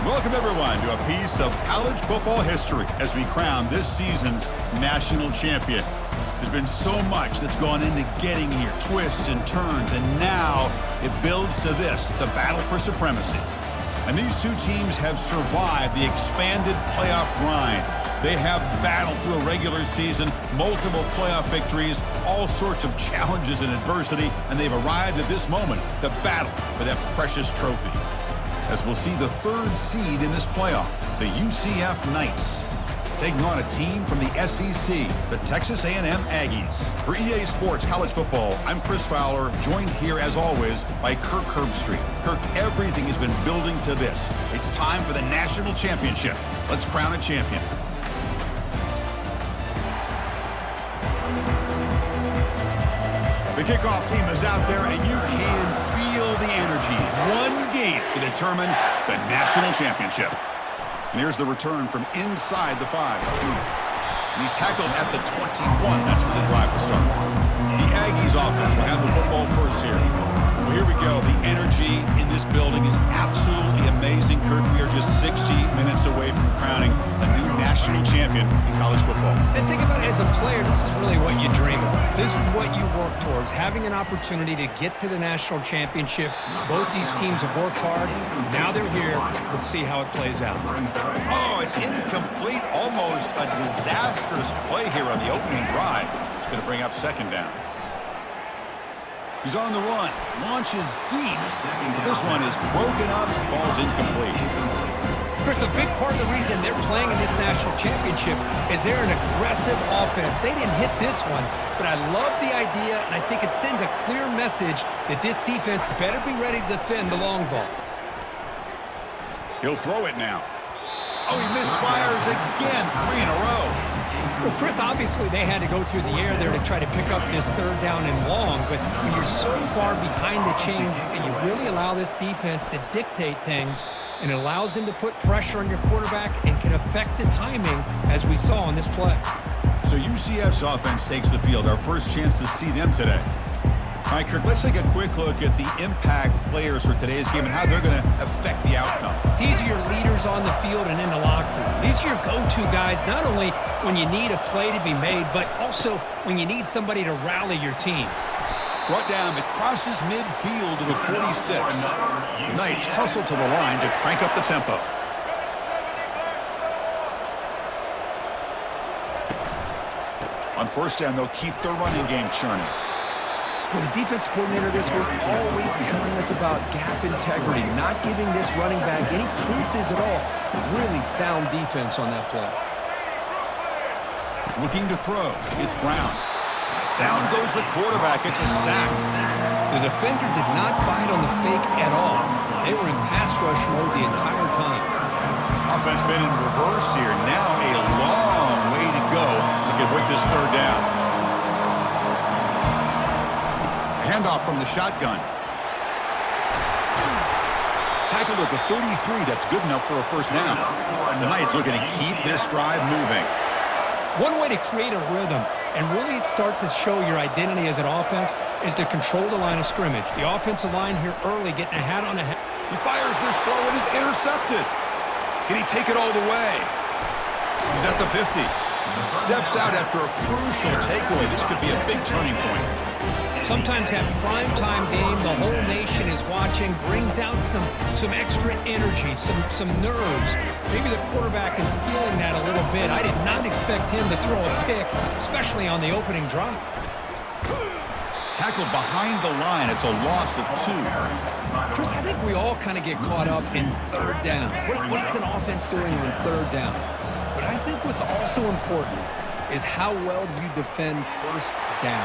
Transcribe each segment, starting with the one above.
Welcome, everyone, to a piece of college football history as we crown this season's national champion. There's been so much that's gone into getting here, twists and turns, and now it builds to this, the battle for supremacy. And these two teams have survived the expanded playoff grind. They have battled through a regular season, multiple playoff victories, all sorts of challenges and adversity, and they've arrived at this moment, the battle for that precious trophy. As we'll see the third seed in this playoff, the UCF Knights, taking on a team from the SEC, the Texas A&M Aggies. For EA Sports College Football, I'm Chris Fowler, joined here as always by Kirk Herbstreit. Kirk, everything has been building to this. It's time for the national championship. Let's crown a champion. The kickoff team is out there, and you can feel the energy. One game to determine the national championship. And here's the return from inside the 5. And he's tackled at the 21. That's where the drive will start. The Aggies offense will have the football first here. Well, here we go. The energy in this building is absolutely amazing, Kirk. We are just 60 minutes away from crowning a new national champion in college football. And think about it, as a player, this is really what you dream of. This is what you work towards, having an opportunity to get to the national championship. Both these teams have worked hard. Now they're here. Let's see how it plays out. Oh, it's incomplete. Almost a disastrous play here on the opening drive. It's going to bring up second down. He's on the run, launches deep. But this one is broken up, falls incomplete. Chris, a big part of the reason they're playing in this national championship is they're an aggressive offense. They didn't hit this one, but I love the idea, and I think it sends a clear message that this defense better be ready to defend the long ball. He'll throw it now. Oh, he misfires again, 3 in a row. Well, Chris, obviously they had to go through the air there to try to pick up this third down and long, but when you're so far behind the chains, you really allow this defense to dictate things, and it allows them to put pressure on your quarterback and can affect the timing, as we saw on this play. So UCF's offense takes the field, our first chance to see them today. All right, Kirk, let's take a quick look at the impact players for today's game and how they're going to affect the outcome. These are your leaders on the field and in the locker room. These are your go-to guys, not only when you need a play to be made, but also when you need somebody to rally your team. Brought down, it crosses midfield to the 46. Knights hustle to the line to crank up the tempo. On first down, they'll keep their running game churning. Well, the defense coordinator this week always telling us about gap integrity, not giving this running back any creases at all. Really sound defense on that play. Looking to throw. It's Brown. Down goes the quarterback. It's a sack. The defender did not bite on the fake at all. They were in pass rush mode the entire time. Offense been in reverse here. Now a long way to go to convert this third down. Handoff from the shotgun. Tackled at the 33. That's good enough for a first down. The Knights looking to keep this drive moving. One way to create a rhythm and really start to show your identity as an offense is to control the line of scrimmage. The offensive line here early getting a hat on a hat. He fires this throw and it's intercepted. Can he take it all the way? He's at the 50. Steps out after a crucial takeaway. This could be a big turning point. Sometimes that primetime game, the whole nation is watching, brings out some extra energy, some nerves. Maybe the quarterback is feeling that a little bit. I did not expect him to throw a pick, especially on the opening drive. Tackled behind the line. It's a loss of 2. Chris, I think we all kind of get caught up in third down. What's an offense doing on third down? But I think what's also important is how well you defend first down.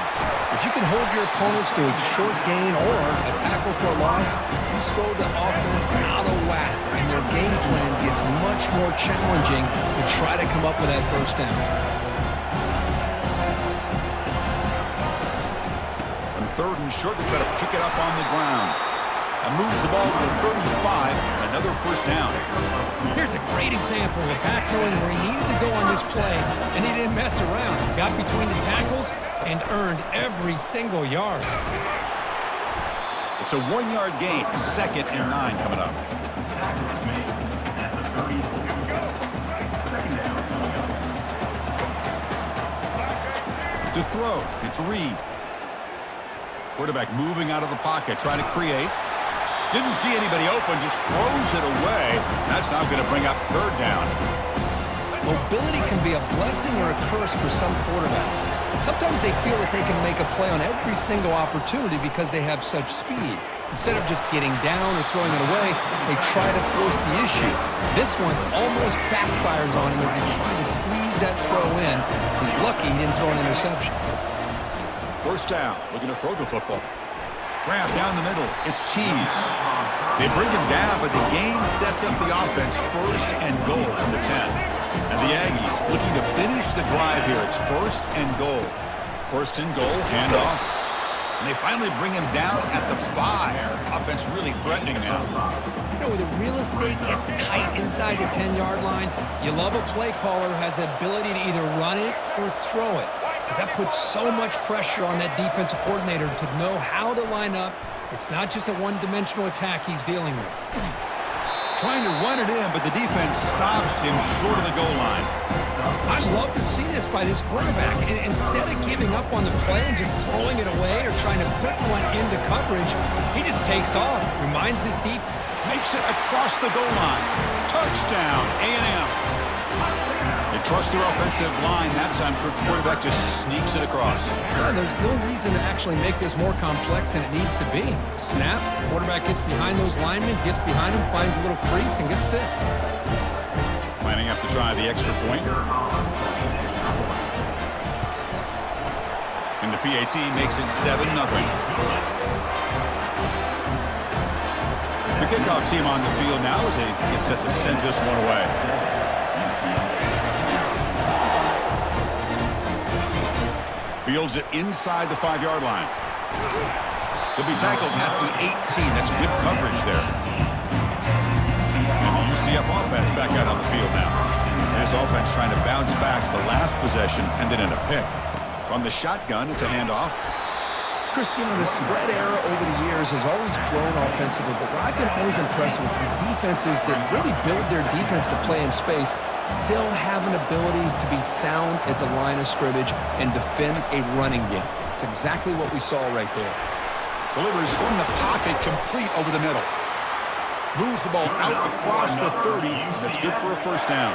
If you can hold your opponents to a short gain or a tackle for a loss, you throw the offense out of whack, and their game plan gets much more challenging to try to come up with that first down. On third and short, they try to pick it up on the ground. And moves the ball to the 35, and another first down. Here's a great example of a back knowing where he needed to go on this play, and he didn't mess around. Got between the tackles and earned every single yard. It's a 1-yard gain, 2nd and 9 coming up. To throw, it's Reed. Quarterback moving out of the pocket, trying to create. Didn't see anybody open, just throws it away. That's now going to bring up third down. Mobility can be a blessing or a curse for some quarterbacks. Sometimes they feel that they can make a play on every single opportunity because they have such speed. Instead of just getting down or throwing it away, they try to force the issue. This one almost backfires on him as he tried to squeeze that throw in. He's lucky he didn't throw an interception. First down, looking to throw the football. Grab down the middle, it's Tease. They bring him down, but the game sets up the offense first and goal from the 10. And the Aggies looking to finish the drive here. It's first and goal. First and goal, handoff. And they finally bring him down at the 5. Offense really threatening now. You know, when the real estate gets tight inside the 10-yard line, you love a play caller who has the ability to either run it or throw it. Because that puts so much pressure on that defensive coordinator to know how to line up. It's not just a one-dimensional attack he's dealing with. Trying to run it in, but the defense stops him short of the goal line. I'd love to see this by this quarterback. And instead of giving up on the play and just throwing it away or trying to put one into coverage, he just takes off, reminds his deep. Makes it across the goal line. Touchdown, A&M. They trust their offensive line. That time, quarterback just sneaks it across. Well, there's no reason to actually make this more complex than it needs to be. Snap, quarterback gets behind those linemen, gets behind them, finds a little crease, and gets 6. Lining up to try the extra point. And the PAT makes it 7-0. The kickoff team on the field now as they get set to send this one away. Fields it inside the 5-yard line. He'll be tackled at the 18. That's good coverage there. And the UCF offense back out on the field now. This offense trying to bounce back. The last possession ended in a pick. From the shotgun, it's a handoff. Chris, you know, the spread era over the years has always grown offensively, but what I've been always impressed with the defenses that really build their defense to play in space still have an ability to be sound at the line of scrimmage and defend a running game. It's exactly what we saw right there. Delivers from the pocket, complete over the middle. Moves the ball out across the 30. That's good for a first down.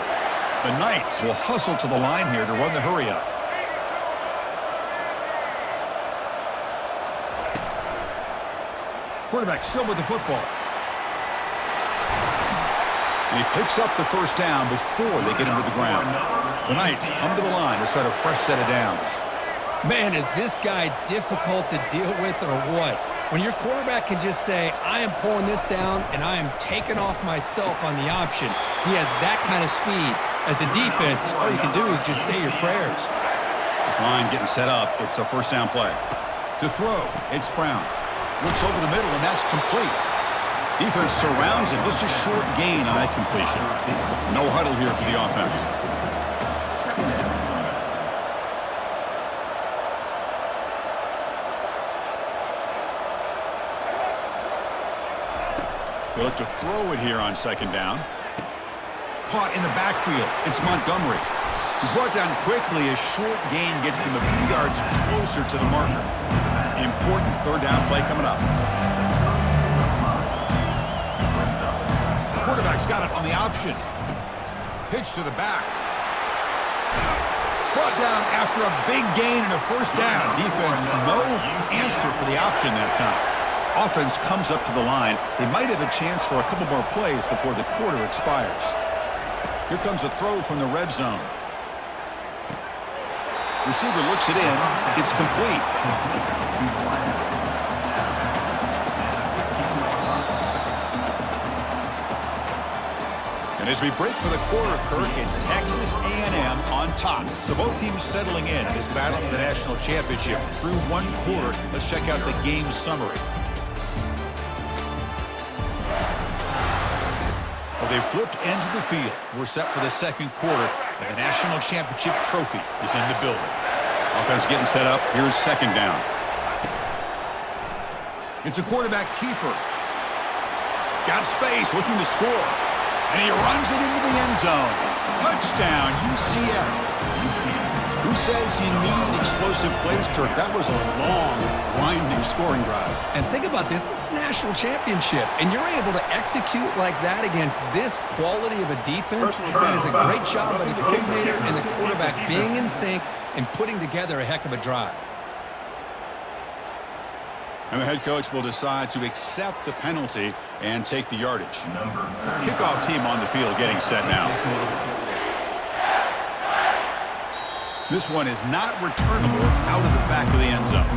The Knights will hustle to the line here to run the hurry-up. Quarterback still with the football. And he picks up the first down before they get him to the ground. The Knights come to the line to start a fresh set of downs. Man, is this guy difficult to deal with or what? When your quarterback can just say, I am pulling this down and I am taking off myself on the option. He has that kind of speed. As a defense, all you can do is just say your prayers. This line getting set up. It's a first down play. To throw, it's Brown. Looks over the middle, and that's complete. Defense surrounds him. Just a short gain on that completion. No huddle here for the offense. They look to throw it here on second down. Caught in the backfield. It's Montgomery. He's brought down quickly. A short gain gets them a few yards closer to the marker. Important third down play coming up. The quarterback's got it on the option. Pitch to the back. Brought down after a big gain and a first down. Defense, no answer for the option that time. Offense comes up to the line. They might have a chance for a couple more plays before the quarter expires. Here comes a throw from the red zone. Receiver looks it in. It's complete. And as we break for the quarter, Kirk, it's Texas A&M on top. So both teams settling in this battle for the national championship. Through one quarter, let's check out the game summary. Well, they flipped ends of the field. We're set for the second quarter, and the national championship trophy is in the building. Offense getting set up. Here's second down. It's a quarterback keeper. Got space, looking to score. And he runs it into the end zone. Touchdown, UCF. says you need explosive plays, Kirk? That was a long, grinding scoring drive. And think about this. This is a national championship, and you're able to execute like that against this quality of a defense. That is a great job by the coordinator and the quarterback being in sync and putting together a heck of a drive. And the head coach will decide to accept the penalty and take the yardage. Kickoff team on the field getting set now. This one is not returnable. It's out of the back of the end zone.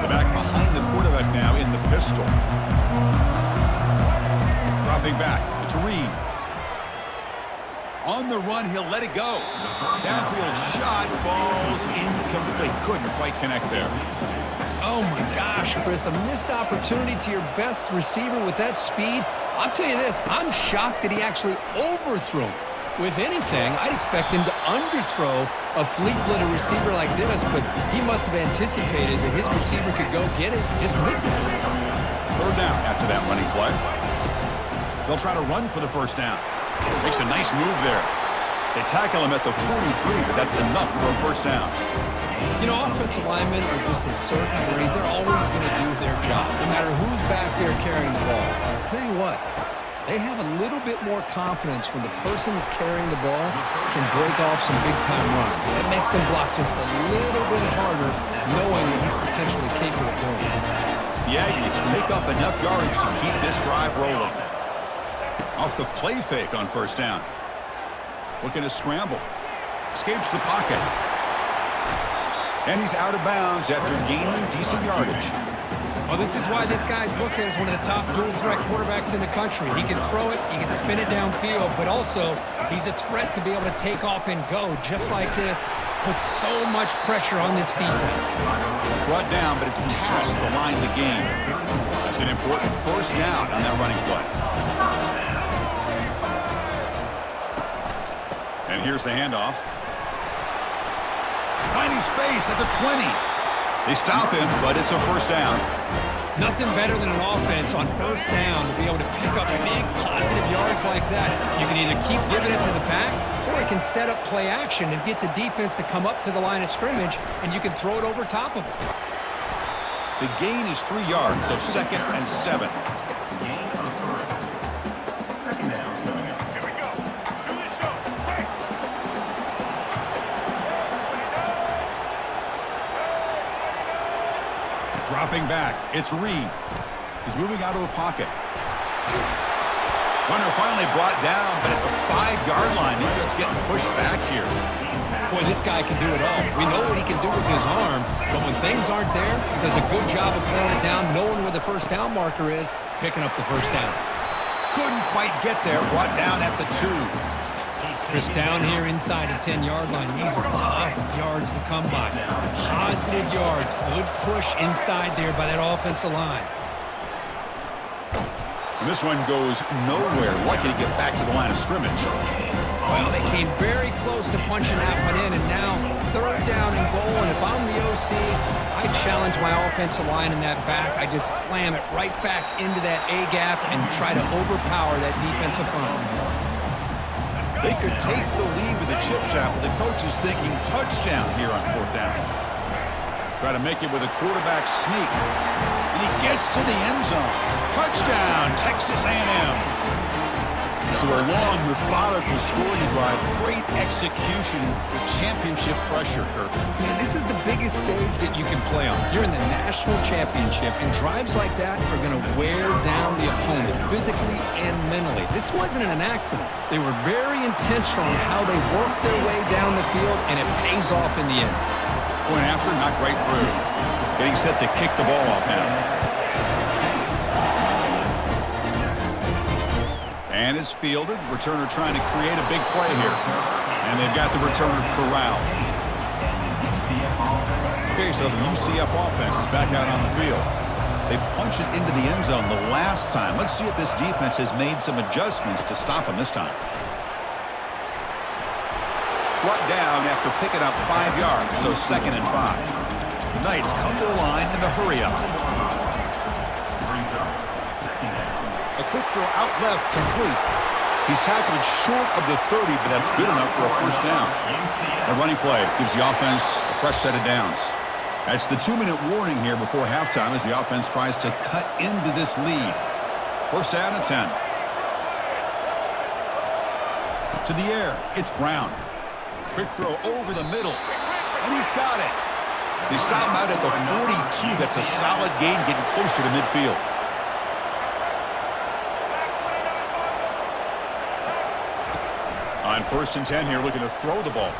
The back behind the quarterback now in the pistol. Dropping back. It's Reed. On the run, he'll let it go. Downfield shot falls incomplete. Couldn't quite connect there. Oh, my gosh, Chris, a missed opportunity to your best receiver with that speed. I'll tell you this, I'm shocked that he actually overthrew him. With anything, I'd expect him to underthrow a fleet-footed receiver like this, but he must have anticipated that his receiver could go get it, just misses it. Third down after that running play. They'll try to run for the first down. Makes a nice move there. They tackle him at the 43, but that's enough for a first down. You know, offensive linemen are just a certain breed. They're always going to do their job, no matter who's back there carrying the ball. I'll tell you what, they have a little bit more confidence when the person that's carrying the ball can break off some big-time runs. It makes them block just a little bit harder, knowing that he's potentially capable of doing it. The Aggies make up enough yardage to keep this drive rolling. Off the play fake on first down. Looking to scramble. Escapes the pocket. And he's out of bounds after gaining decent yardage. Well, this is why this guy's looked at as one of the top dual-threat quarterbacks in the country. He can throw it, he can spin it downfield, but also he's a threat to be able to take off and go just like this. Puts so much pressure on this defense. Brought down, but it's past the line to gain. That's an important first down on that running play. And here's the handoff. Finding space at the 20. They stop him, but it's a first down. Nothing better than an offense on first down to be able to pick up big positive yards like that. You can either keep giving it to the back, or it can set up play action and get the defense to come up to the line of scrimmage, and you can throw it over top of it. The gain is 3 yards, so 2nd and 7. Dropping back, it's Reed. He's moving out of the pocket. Runner finally brought down, but at the 5-yard line, defense getting pushed back here. Boy, this guy can do it all. We know what he can do with his arm, but when things aren't there, does a good job of pulling it down, knowing where the first down marker is, picking up the first down. Couldn't quite get there, brought down at the 2. Chris, down here inside the 10-yard line, these are tough yards to come by. Positive yards, good push inside there by that offensive line. And this one goes nowhere. Lucky to get back to the line of scrimmage. Well, they came very close to punching that one in, and now 3rd down and goal. And if I'm the OC, I challenge my offensive line in that back. I just slam it right back into that A-gap and try to overpower that defensive front. They could take the lead with the chip shot, but the coach is thinking touchdown here on 4th down. Try to make it with a quarterback sneak. And he gets to the end zone. Touchdown, Texas A&M. So a long, methodical scoring drive. Great execution with championship pressure, Kirk. Man, this is the biggest stage that you can play on. You're in the national championship, and drives like that are going to wear down the opponent physically and mentally. This wasn't an accident. They were very intentional in how they worked their way down the field, and it pays off in the end. Point after, knocked right through. Getting set to kick the ball off now. And it's fielded. Returner trying to create a big play here. And they've got the returner corralled. Okay, so the UCF offense is back out on the field. They punched it into the end zone the last time. Let's see if this defense has made some adjustments to stop them this time. Brought down after picking up 5 yards, so 2nd and 5. The Knights come to the line in the hurry-up. A quick throw out left, complete. He He's tackled short of the 30, but that's good enough for a first down. A running play gives the offense a fresh set of downs. That's the 2-minute warning here before halftime as the offense tries to cut into this lead. First down and 10. To the air, it's Brown. Quick throw over the middle, and he's got it. They stop him out at the 42. That's a solid gain, getting closer to midfield. On first and 10 here, looking to throw the ball.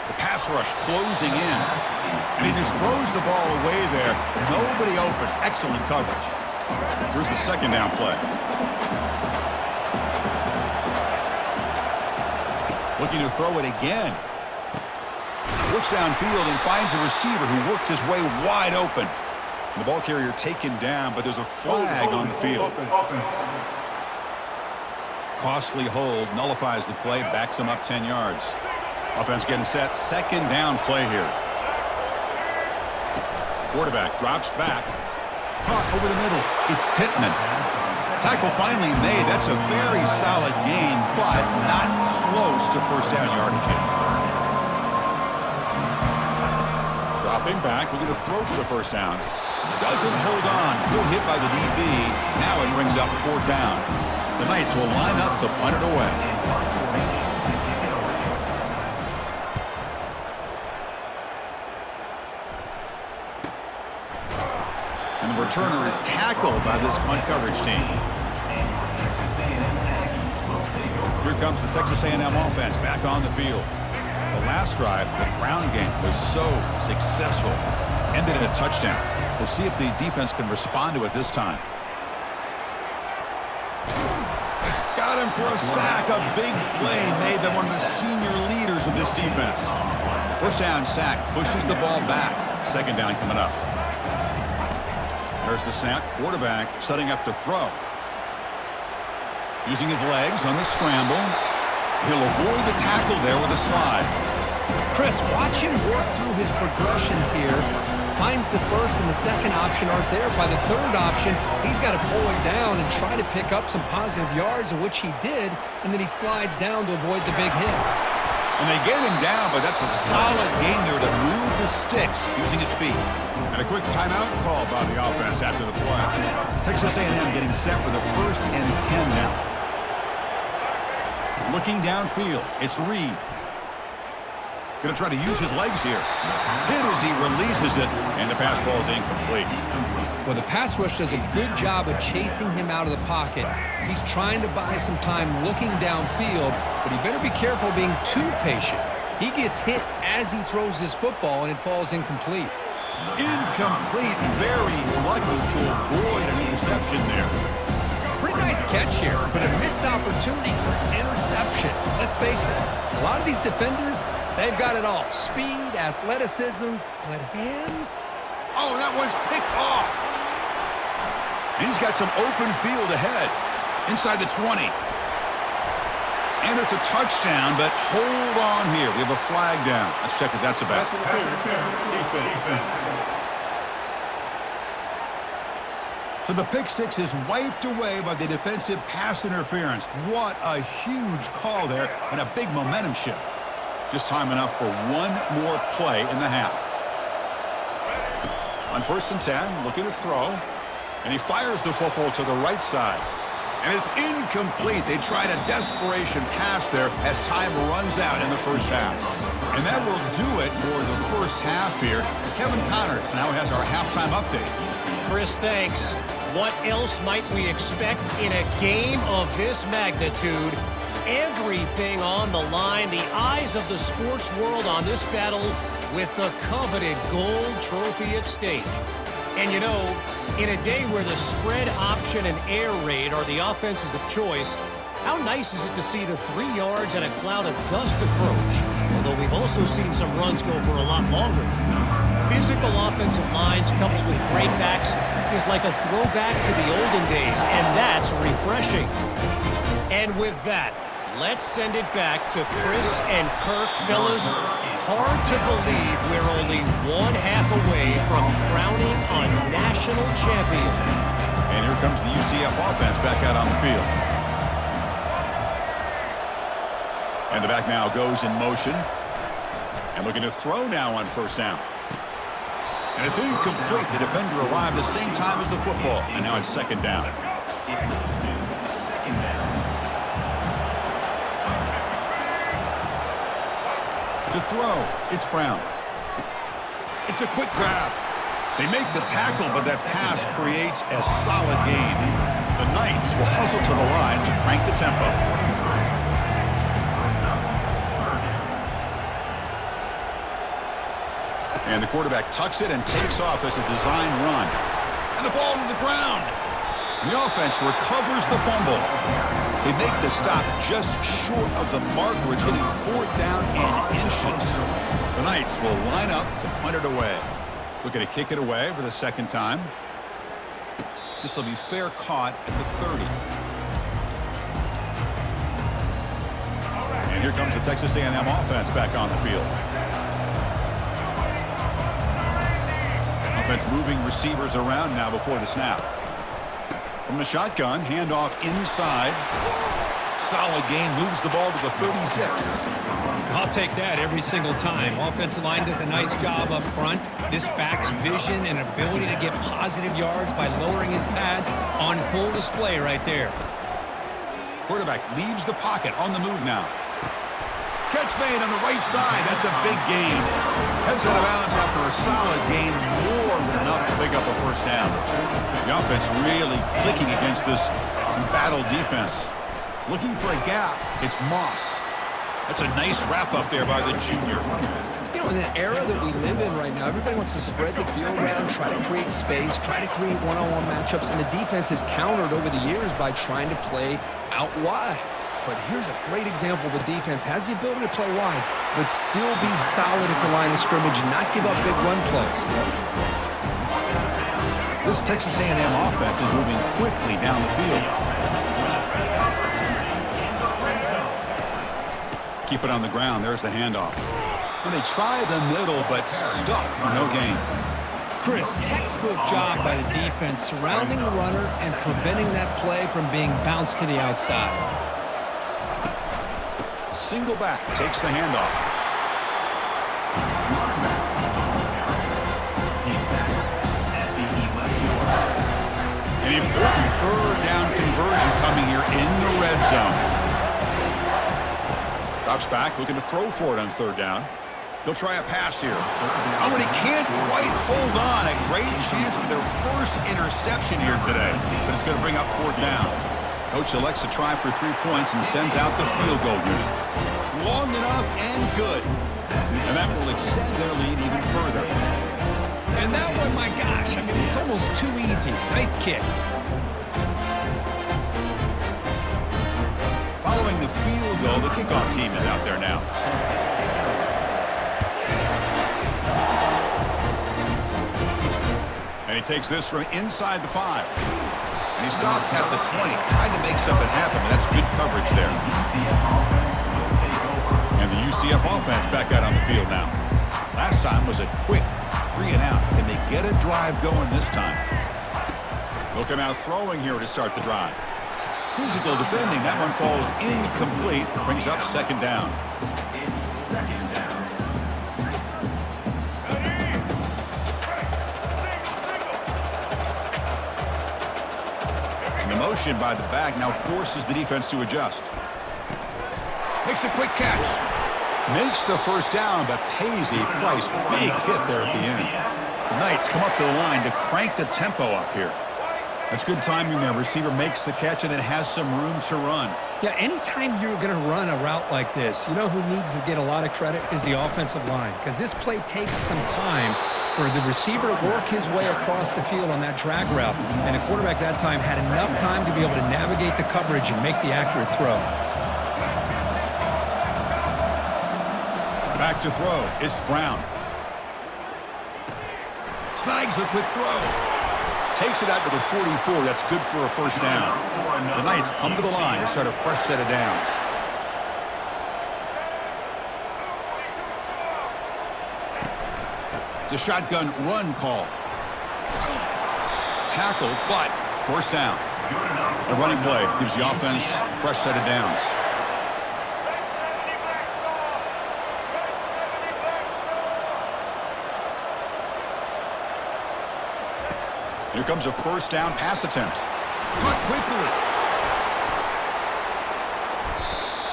The pass rush closing in. And he just throws the ball away there. Nobody open. Excellent coverage. Here's the second down play. Looking to throw it again. Looks downfield and finds a receiver who worked his way wide open. The ball carrier taken down, but there's a flag on the field. Costly hold, nullifies the play, backs him up 10 yards. Offense getting set, second down play here. Quarterback drops back. Caught over the middle. It's Pittman. Tackle finally made. That's a very solid gain, but not close to first down yardage yet. Dropping back, looking to throw for the first down. Doesn't hold on. Good hit by the DB. Now it brings up fourth down. The Knights will line up to punt it away. And the returner is tackled by this punt coverage team. Here comes the Texas A&M offense back on the field. The last drive, the ground game, was so successful. Ended in a touchdown. We'll see if the defense can respond to it this time. Got him for a sack. A big play made them one of the senior leaders of this defense. First down sack, pushes the ball back. Second down coming up. There's the snap. Quarterback setting up to throw. Using his legs on the scramble. He'll avoid the tackle there with a slide. Chris, watch him work through his progressions here. Finds the first and the second option aren't there. By the third option, he's got to pull it down and try to pick up some positive yards, of which he did, and then he slides down to avoid the big hit. And they get him down, but that's a solid gain there to move the sticks using his feet. And a quick timeout call by the offense after the play. Texas A&M getting set for the first and 10 now. Looking downfield, it's Reed. Going to try to use his legs here. Hit as he releases it, and the pass ball is incomplete. Well, the pass rush does a good job of chasing him out of the pocket. He's trying to buy some time looking downfield, but he better be careful being too patient. He gets hit as he throws his football, and it falls incomplete. Incomplete. Very lucky to avoid an interception there. Pretty nice catch here, but a missed opportunity for interception. Let's face it, a lot of these defenders, they've got it all. Speed, athleticism, but hands? Oh, that one's picked off. He's got some open field ahead. Inside the 20. And it's a touchdown, but hold on here. We have a flag down. Let's check what that's about. So the pick six is wiped away by the defensive pass interference. What a huge call there and a big momentum shift. Just time enough for one more play in the half. On first and 10, looking to throw. And he fires the football to the right side. And it's incomplete. They tried a desperation pass there as time runs out in the first half. And that will do it for the first half here. Kevin Connors now has our halftime update. Chris, thanks. What else might we expect in a game of this magnitude? Everything on the line, the eyes of the sports world on this battle with the coveted gold trophy at stake. And you know, in a day where the spread option and air raid are the offenses of choice, how nice is it to see the 3 yards and a cloud of dust approach? Although we've also seen some runs go for a lot longer. Physical offensive lines coupled with great backs is like a throwback to the olden days, and that's refreshing. And with that, let's send it back to Chris and Kirk. Fellas, hard to believe we're only one half away from crowning a national champion. And here comes the UCF offense back out on the field. And the back now goes in motion. And looking to throw now on first down. And it's incomplete. The defender arrived the same time as the football. And now it's second down. To throw, it's Brown. It's a quick grab. They make the tackle, but that pass creates a solid gain. The Knights will hustle to the line to crank the tempo. And the quarterback tucks it and takes off as a design run. And the ball to the ground. And the offense recovers the fumble. They make the stop just short of the mark where it's hitting fourth down and inches. The Knights will line up to punt it away. Looking to kick it away for the second time. This will be fair caught at the 30. And here comes the Texas A&M offense back on the field. Offense moving receivers around now before the snap. From the shotgun, handoff inside. Solid gain, moves the ball to the 36. I'll take that every single time. Offensive line does a nice job up front. This back's vision and ability to get positive yards by lowering his pads on full display right there. Quarterback leaves the pocket on the move now. Catch made on the right side. That's a big gain. Heads out of bounds after a solid gain, more than enough to pick up a first down. The offense really clicking against this battle defense. Looking for a gap. It's Moss. That's a nice wrap up there by the junior. You know, in the era that we live in right now, everybody wants to spread the field around, try to create space, try to create one-on-one matchups, and the defense is countered over the years by trying to play out wide. But here's a great example. The defense has the ability to play wide, but still be solid at the line of scrimmage and not give up big run plays. This Texas A&M offense is moving quickly down the field. Keep it on the ground. There's the handoff. And they try the middle, but stuck for no gain. Chris, textbook job by the defense surrounding the runner and preventing that play from being bounced to the outside. Single back takes the handoff. An important third down conversion coming here in the red zone. Drops back, looking to throw for it on third down. He'll try a pass here. Oh, and he can't quite hold on. A great chance for their first interception here today. But it's going to bring up fourth down. Coach elects to try for 3 points and sends out the field goal unit. Long enough and good. And that will extend their lead even further. And that one, my gosh, I mean, it's almost too easy. Nice kick. Following the field goal, the kickoff team is out there now. And he takes this from inside the 5. And he stopped at the 20, trying to make something happen, but that's good coverage there. And the UCF offense back out on the field now. Last time was a quick 3 and out. Can they get a drive going this time? Looking out throwing here to start the drive. Physical defending. That one falls incomplete. Brings up second down. And the motion by the back now forces the defense to adjust. Makes a quick catch. Makes the first down, but pays a price. Big hit there at the end. The Knights come up to the line to crank the tempo up here. That's good timing there. Receiver makes the catch and then has some room to run. Yeah, anytime you're going to run a route like this, you know who needs to get a lot of credit is the offensive line, because this play takes some time for the receiver to work his way across the field on that drag route, and the quarterback that time had enough time to be able to navigate the coverage and make the accurate throw. Back to throw. It's Brown. Snags the quick throw. Takes it out to the 44. That's good for a first down. The Knights come to the line to start a fresh set of downs. It's a shotgun run call. Tackle, but first down. The running play gives the offense a fresh set of downs. Here comes a first down pass attempt. Caught quickly.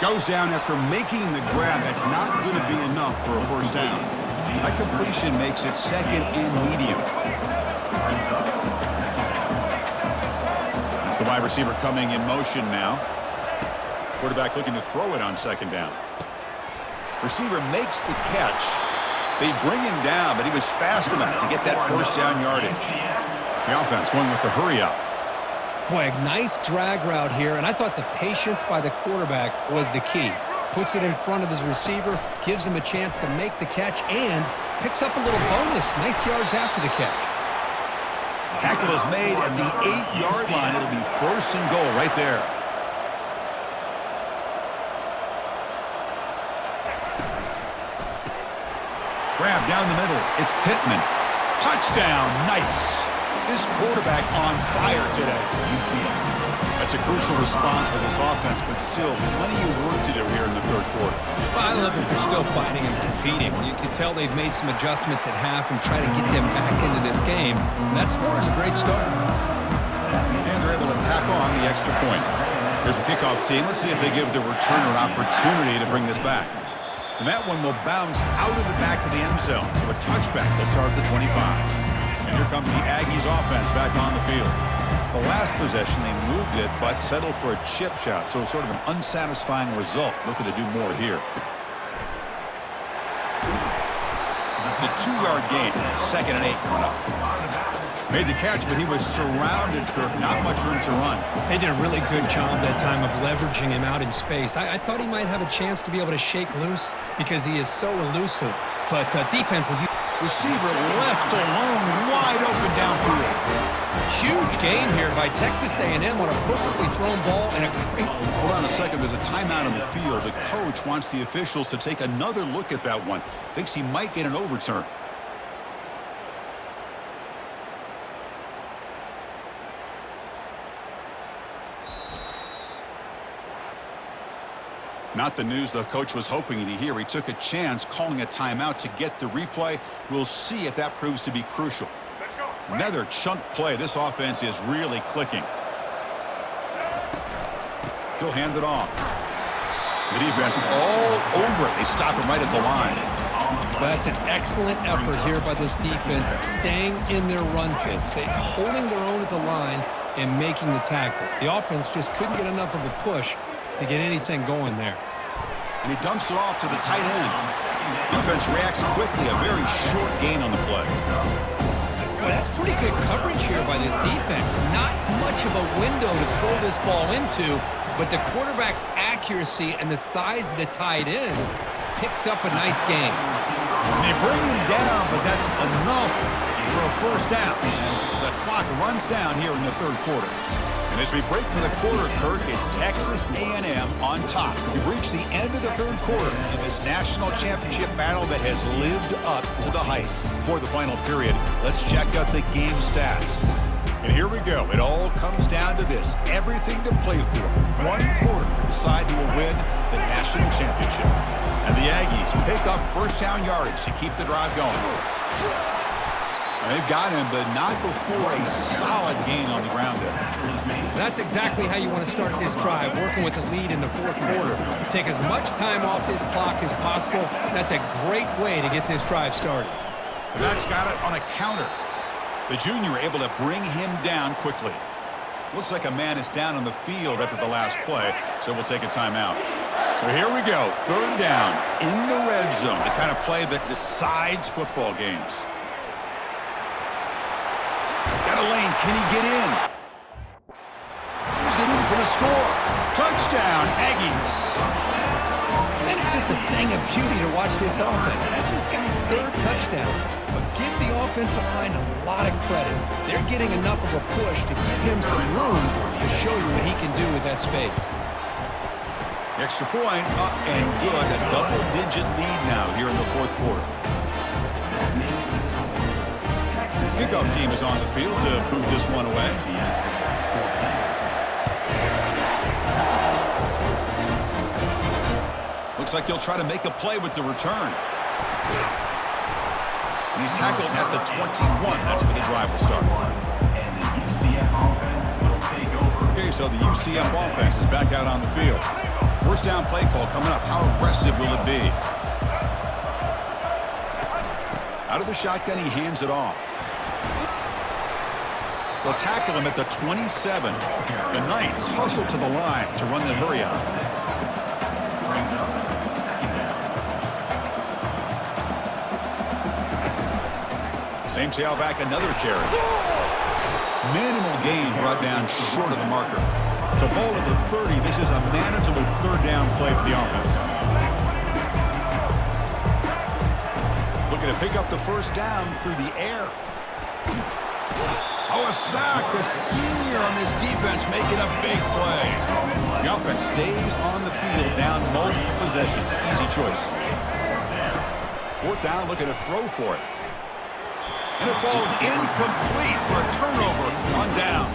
Goes down after making the grab. That's not going to be enough for a first down. That completion makes it second and medium. It's the wide receiver coming in motion now. Quarterback looking to throw it on second down. Receiver makes the catch. They bring him down, but he was fast enough to get that first down yardage. The offense going with the hurry up. Boy, a nice drag route here, and I thought the patience by the quarterback was the key. Puts it in front of his receiver, gives him a chance to make the catch, and picks up a little bonus. Nice yards after the catch. Tackle is made at the 8-yard line. It'll be first and goal right there. Grab down the middle. It's Pittman. Touchdown. Nice. This quarterback on fire today. That's a crucial response for this offense, but still plenty of work to do here in the third quarter. Well, I love that they're still fighting and competing. You can tell they've made some adjustments at half and try to get them back into this game. And that score is a great start. And they're able to tack on the extra point. Here's the kickoff team. Let's see if they give the returner opportunity to bring this back. And that one will bounce out of the back of the end zone. So a touchback will start at the 25. And here comes the Aggies offense back on the field. The last possession, they moved it, but settled for a chip shot. So sort of an unsatisfying result. Looking to do more here. It's a 2-yard gain. Second and 8 coming up. Made the catch, but he was surrounded, Kirk. Not much room to run. They did a really good job that time of leveraging him out in space. I thought he might have a chance to be able to shake loose because he is so elusive. But defenses... Receiver left alone, wide open downfield. Huge gain here by Texas A&M on a perfectly thrown ball and a great... Hold on a second. There's a timeout on the field. The coach wants the officials to take another look at that one. Thinks he might get an overturn. Not the news the coach was hoping to hear. He took a chance calling a timeout to get the replay. We'll see if that proves to be crucial. Another chunk play. This offense is really clicking. He'll hand it off. The defense all over it. They stop him right at the line. That's an excellent effort here by this defense, staying in their run fits. They holding their own at the line and making the tackle. The offense just couldn't get enough of a push to get anything going there. And he dumps it off to the tight end. Defense reacts quickly. A very short gain on the play. Well, that's pretty good coverage here by this defense. Not much of a window to throw this ball into, but the quarterback's accuracy and the size of the tight end picks up a nice gain. They bring him down, but that's enough for a first down. The clock runs down here in the third quarter. And as we break for the quarter, Kirk, it's Texas A&M on top. We've reached the end of the third quarter in this national championship battle that has lived up to the hype. For the final period, let's check out the game stats. And here we go. It all comes down to this. Everything to play for. One quarter to decide who will win the national championship. And the Aggies pick up first down yardage to keep the drive going. They've got him, but not before a solid gain on the ground there. That's exactly how you want to start this drive, working with the lead in the fourth quarter. Take as much time off this clock as possible. That's a great way to get this drive started. And that's got it on a counter. The junior able to bring him down quickly. Looks like a man is down on the field after the last play, so we'll take a timeout. So here we go, third down in the red zone, the kind of play that decides football games. Got a lane. Can he get in? Is it in for the score? Touchdown, Aggies. And it's just a thing of beauty to watch this offense. That's this guy's third touchdown. But give the offensive line a lot of credit. They're getting enough of a push to give him some room to show you what he can do with that space. Extra point up and good. A double-digit lead now here in the fourth quarter. Kickoff team is on the field to move this one away. Looks like he'll try to make a play with the return. And he's tackled at the 21. That's where the drive will start. So the UCF offense is back out on the field. First down play call coming up. How aggressive will it be? Out of the shotgun, he hands it off. They'll tackle him at the 27. The Knights hustle to the line to run the hurry out. Same tailback, another carry. Minimal gain brought down short of the marker. It's a ball to the 30. This is a manageable third down play for the offense. Looking to pick up the first down through the air. Oh, a sack. The senior on this defense making a big play. The offense stays on the field down multiple possessions. Easy choice. Fourth down, looking to throw for it. And it falls incomplete for a turnover on downs.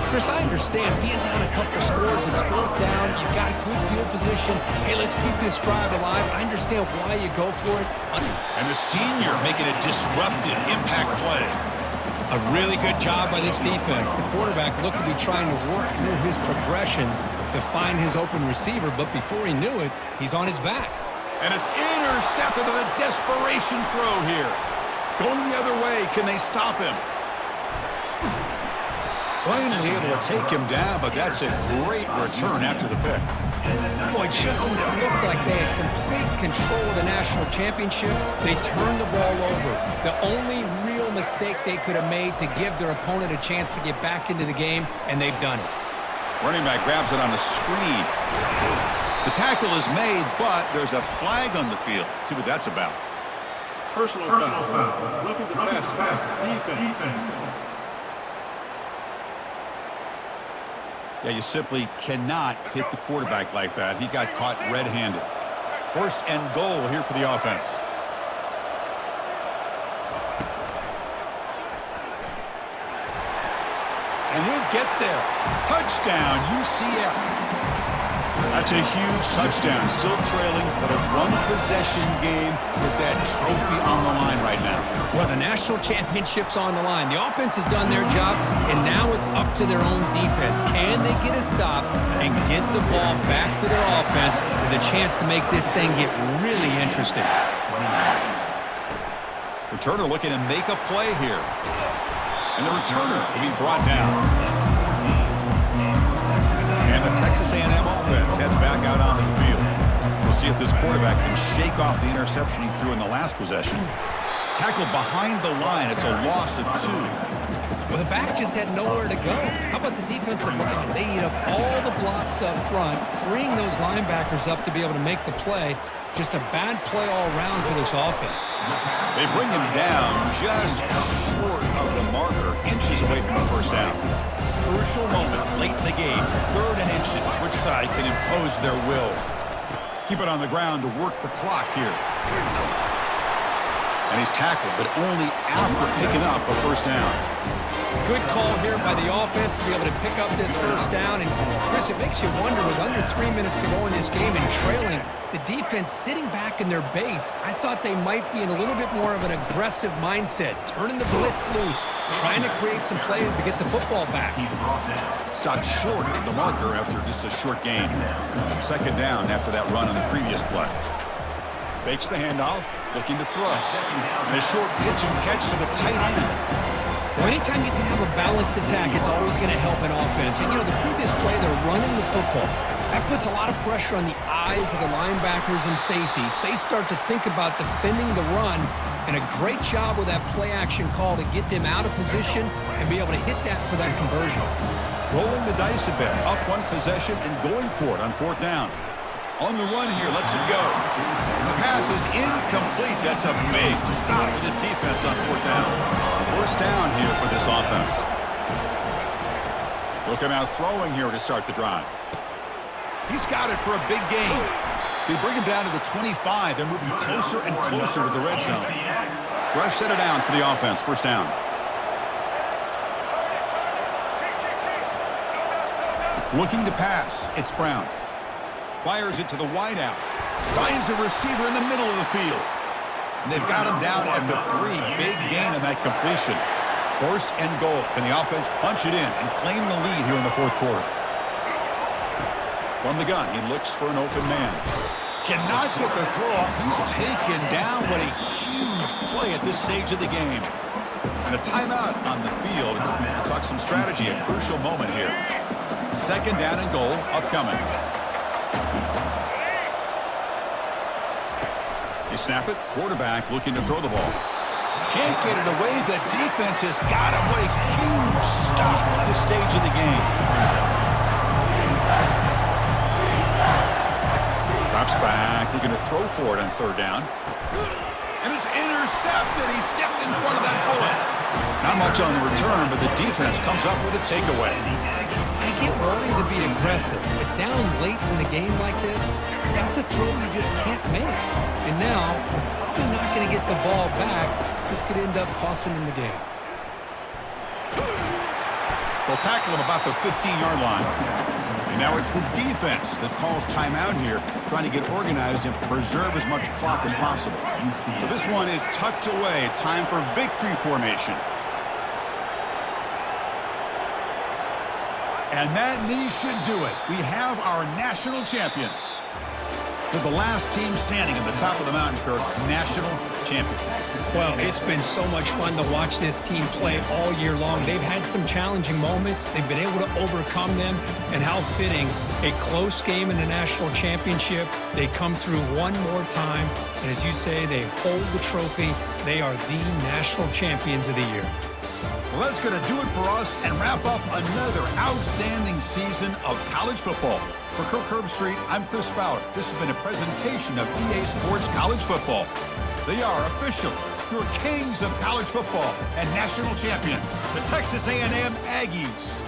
Chris, I understand being down a couple scores, it's fourth down, you've got good field position. Hey, let's keep this drive alive. I understand why you go for it. And the senior making a disruptive impact play. A really good job by this defense. The quarterback looked to be trying to work through his progressions to find his open receiver, but before he knew it, he's on his back. And it's intercepted on a desperation throw here. Going the other way, can they stop him? Finally able to take him down, but that's a great return after the pick. Boy, just when it looked like they had complete control of the national championship, they turned the ball over. The only real mistake they could have made to give their opponent a chance to get back into the game, and they've done it. Running back grabs it on the screen. The tackle is made, but there's a flag on the field. Let's see what that's about. Personal foul. Roughing the pass. Defense. Yeah, you simply cannot hit the quarterback like that. He got caught red-handed. First and goal here for the offense. And he'll get there. Touchdown, UCF. That's a huge touchdown. Still trailing, but a one-possession game with that trophy on the line right now. Well, the national championship's on the line. The offense has done their job, and now it's up to their own defense. Can they get a stop and get the ball back to their offense with a chance to make this thing get really interesting? Returner looking to make a play here. And the returner will be brought down. And the Texas A&M offense heads back out onto the field. We'll see if this quarterback can shake off the interception he threw in the last possession. Tackled behind the line. It's a loss of 2. Well, the back just had nowhere to go. How about the defensive line? They eat up all the blocks up front, freeing those linebackers up to be able to make the play. Just a bad play all around for this offense. They bring him down just short of the marker, inches away from the first down. Crucial moment late in the game, 3rd and inches. Which side can impose their will? Keep it on the ground to work the clock here. And he's tackled, but only after picking up a first down. Good call here by the offense to be able to pick up this first down. And, Chris, it makes you wonder, with under 3 minutes to go in this game and trailing, the defense sitting back in their base, I thought they might be in a little bit more of an aggressive mindset, turning the blitz loose, trying to create some plays to get the football back. Stopped short of the marker after just a short gain. Second down after that run on the previous play. Fakes the handoff, looking to throw. And a short pitch and catch to the tight end. Well, anytime you can have a balanced attack, it's always going to help an offense. And, the previous play, they're running the football. That puts a lot of pressure on the eyes of the linebackers and safeties. They start to think about defending the run, and a great job with that play-action call to get them out of position and be able to hit that for that conversion. Rolling the dice a bit, up one possession and going for it on 4th down. On the run here, lets it go. And the pass is incomplete. That's a big stop for this defense on 4th down. First down here for this offense. They'll come out throwing here to start the drive. He's got it for a big gain. They bring him down to the 25. They're moving closer and closer to the red zone. Fresh set of downs for the offense. First down. Looking to pass. It's Brown. Fires it to the wideout. Finds a receiver in the middle of the field. And they've got him down at the 3. Big gain on that completion. First and goal. Can the offense punch it in and claim the lead here in the fourth quarter? From the gun, he looks for an open man. Cannot get the throw off. He's taken down. What a huge play at this stage of the game. And a timeout on the field. Talk some strategy, a crucial moment here. Second down and goal upcoming. They snap it. Quarterback looking to throw the ball. Can't get it away. The defense has got him. What a huge stop at this stage of the game. Drops back. Looking to throw for it on third down. And it's intercepted. He stepped in front of that bullet. Not much on the return, but the defense comes up with a takeaway. I get wanting to be aggressive, but down late in the game like this, that's a throw you just can't make. And now, we're probably not going to get the ball back. This could end up costing him the game. They'll tackle him about the 15-yard line. And now it's the defense that calls timeout here, trying to get organized and preserve as much clock as possible. So this one is tucked away. Time for victory formation. And that knee should do it. We have our national champions. They're the last team standing at the top of the mountain, Kirk, national champions. Well, it's been so much fun to watch this team play all year long. They've had some challenging moments. They've been able to overcome them. And how fitting, a close game in the national championship. They come through one more time. And as you say, they hold the trophy. They are the national champions of the year. Well, that's going to do it for us and wrap up another outstanding season of college football. For Kirk Herbstreit, I'm Chris Fowler. This has been a presentation of EA Sports College Football. They are officially your kings of college football and national champions, the Texas A&M Aggies.